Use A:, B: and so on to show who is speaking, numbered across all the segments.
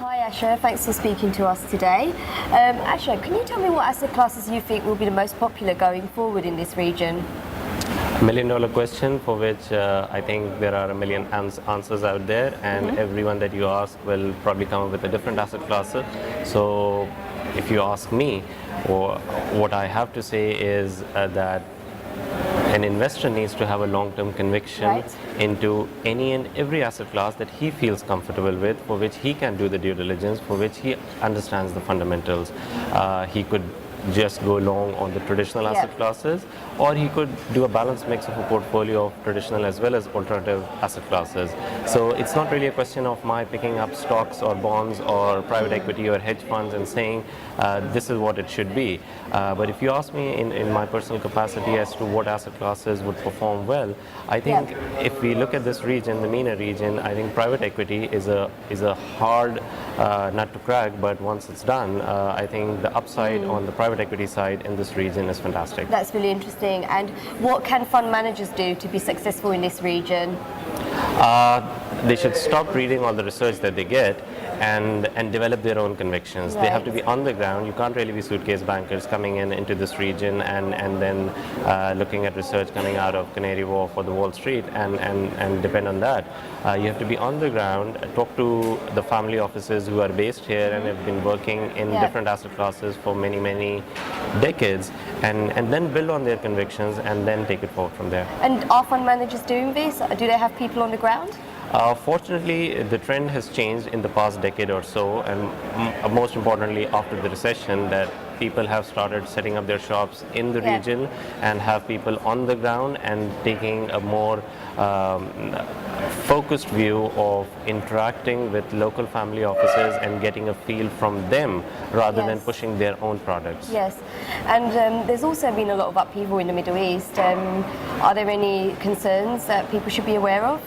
A: Hi Asha, thanks for speaking to us today. Asha, can you tell me what asset classes you think will be the most popular going forward in this region?
B: $1 million question for which I think there are a million answers out there, and everyone that you ask will probably come up with a different asset class. So if you ask me, what I have to say is that an investor needs to have a long-term conviction into any and every asset class that he feels comfortable with, for which he can do the due diligence, for which he understands the fundamentals. He could just go long on the traditional asset classes, or he could do a balanced mix of a portfolio of traditional as well as alternative asset classes. So it's not really a question of my picking up stocks or bonds or private equity or hedge funds and saying this is what it should be. But if you ask me in my personal capacity as to what asset classes would perform well, I think if we look at this region, the MENA region, I think private equity is a hard nut to crack, but once it's done, I think the upside on the private equity side in this region is fantastic.
A: That's really interesting. And what can fund managers do to be successful in this region?
B: They should stop reading all the research that they get and develop their own convictions. They have to be on the ground. You can't really be suitcase bankers coming into this region and then looking at research coming out of Canary Wharf or the Wall Street and depend on that. You have to be on the ground, talk to the family offices who are based here and have been working in different asset classes for many decades, and then build on their convictions and then take it forward from there.
A: And are fund managers doing this? Do they have people on the ground?
B: Fortunately, the trend has changed in the past decade or so, and most importantly after the recession, that people have started setting up their shops in the region and have people on the ground and taking a more focused view of interacting with local family offices and getting a feel from them rather than pushing their own products.
A: Yes, and there's also been a lot of upheaval in the Middle East. Are there any concerns that people should be aware of?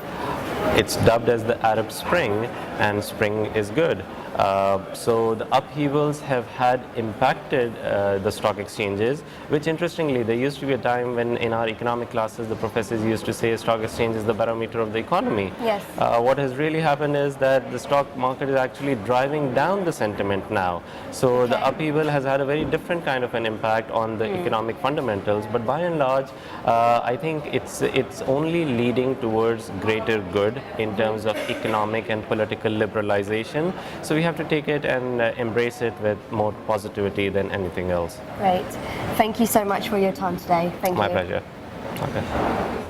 B: It's dubbed as the Arab Spring, and spring is good. So the upheavals have had impacted the stock exchanges, which interestingly, there used to be a time when in our economic classes the professors used to say stock exchange is the barometer of the economy.
A: Yes.
B: What has really happened is that the stock market is actually driving down the sentiment now. So the upheaval has had a very different kind of an impact on the economic fundamentals, but by and large, I think it's only leading towards greater good in terms of economic and political liberalization. So we have to take it and embrace it with more positivity than anything else.
A: Great. Thank you so much for your time today. Thank you.
B: My pleasure. Okay.